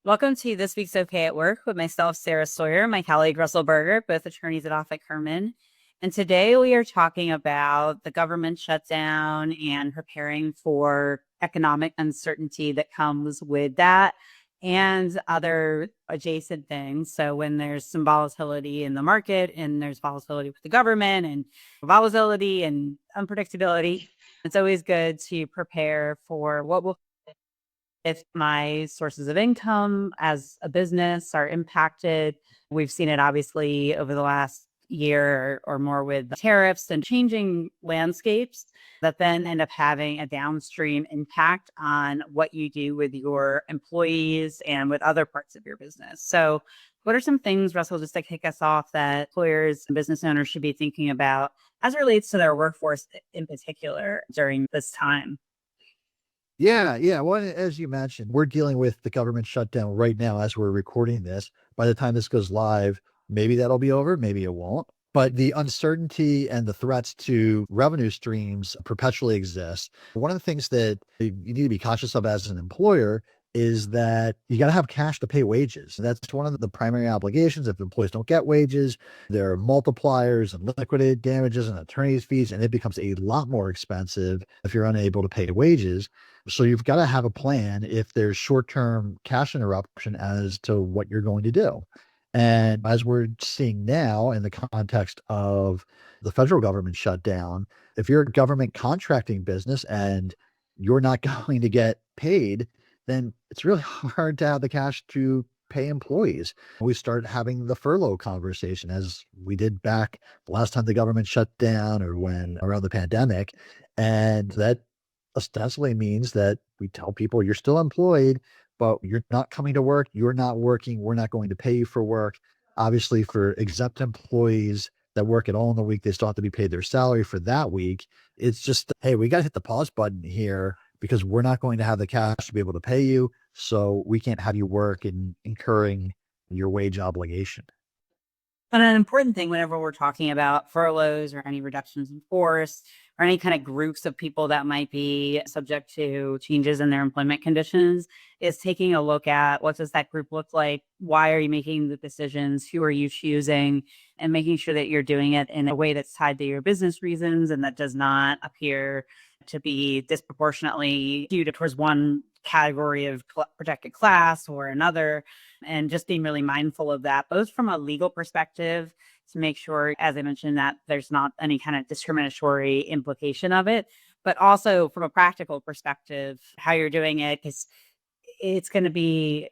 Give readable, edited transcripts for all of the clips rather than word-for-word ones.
Welcome to this week's OK at Work with myself, Sarah Sawyer, my colleague, Russell Berger, both attorneys at Offit Kurman. And today we are talking about the government shutdown and preparing for economic uncertainty that comes with that and other adjacent things. So when there's some volatility in the market and there's volatility with the government and volatility and unpredictability, it's always good to prepare for what will if my sources of income as a business are impacted. We've seen it obviously over the last year or more with tariffs and changing landscapes that then end up having a downstream impact on what you do with your employees and with other parts of your business. So what are some things, Russell, just to kick us off, that employers and business owners should be thinking about as it relates to their workforce in particular during this time? Yeah. Well, as you mentioned, we're dealing with the government shutdown right now as we're recording this. By the time this goes live, maybe that'll be over, maybe it won't. But the uncertainty and the threats to revenue streams perpetually exist. One of the things that you need to be cautious of as an employer is that you got to have cash to pay wages. And that's one of the primary obligations. If employees don't get wages, there are multipliers and liquidated damages and attorney's fees, and it becomes a lot more expensive if you're unable to pay wages. So you've got to have a plan if there's short-term cash interruption as to what you're going to do. And as we're seeing now in the context of the federal government shutdown, if you're a government contracting business and you're not going to get paid, then it's really hard to have the cash to pay employees. We start having the furlough conversation as we did back the last time the government shut down or when around the pandemic. And that ostensibly means that we tell people you're still employed, but you're not coming to work. You're not working. We're not going to pay you for work. Obviously, for exempt employees that work at all in the week, they still have to be paid their salary for that week. It's just, hey, we got to hit the pause button here because we're not going to have the cash to be able to pay you. So we can't have you work in incurring your wage obligation. And an important thing whenever we're talking about furloughs or any reductions in force or any kind of groups of people that might be subject to changes in their employment conditions is taking a look at what does that group look like? Why are you making the decisions? Who are you choosing? And making sure that you're doing it in a way that's tied to your business reasons and that does not appear to be disproportionately skewed towards one category of protected class or another, and just being really mindful of that, both from a legal perspective to make sure, as I mentioned, that there's not any kind of discriminatory implication of it, but also from a practical perspective, how you're doing it, because it's going to be,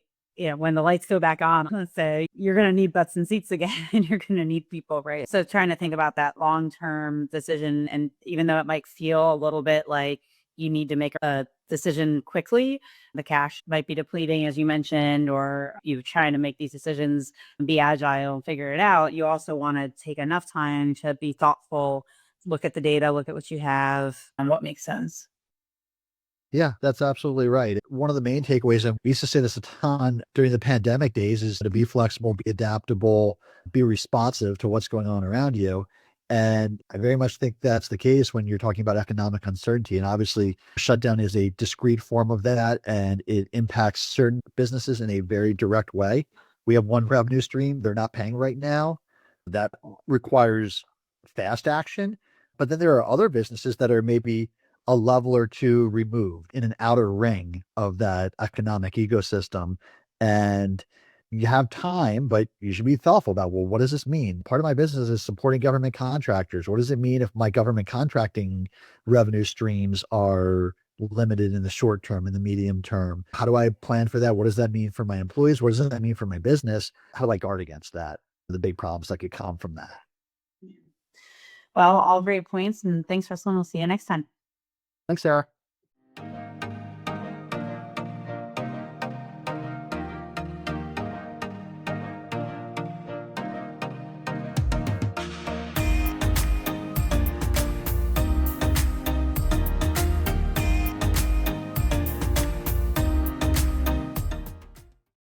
when the lights go back on, let's say, you're going to need butts and seats again, and you're going to need people, right? So trying to think about that long-term decision, and even though it might feel a little bit like you need to make a decision quickly, the cash might be depleting, as you mentioned, or you trying to make these decisions and be agile and figure it out. You also want to take enough time to be thoughtful, look at the data, look at what you have and what makes sense. Yeah, that's absolutely right. One of the main takeaways, and we used to say this a ton during the pandemic days, is to be flexible, be adaptable, be responsive to what's going on around you. And I very much think that's the case when you're talking about economic uncertainty. And obviously, shutdown is a discrete form of that, and it impacts certain businesses in a very direct way. We have one revenue stream they're not paying right now that requires fast action. But then there are other businesses that are maybe a level or two removed in an outer ring of that economic ecosystem. And you have time, but you should be thoughtful about, well, what does this mean? Part of my business is supporting government contractors. What does it mean if my government contracting revenue streams are limited in the short term, in the medium term? How do I plan for that? What does that mean for my employees? What does that mean for my business? How do I guard against that? The big problems that could come from that. Well, all great points. And thanks, Russell. And we'll see you next time. Thanks, Sarah.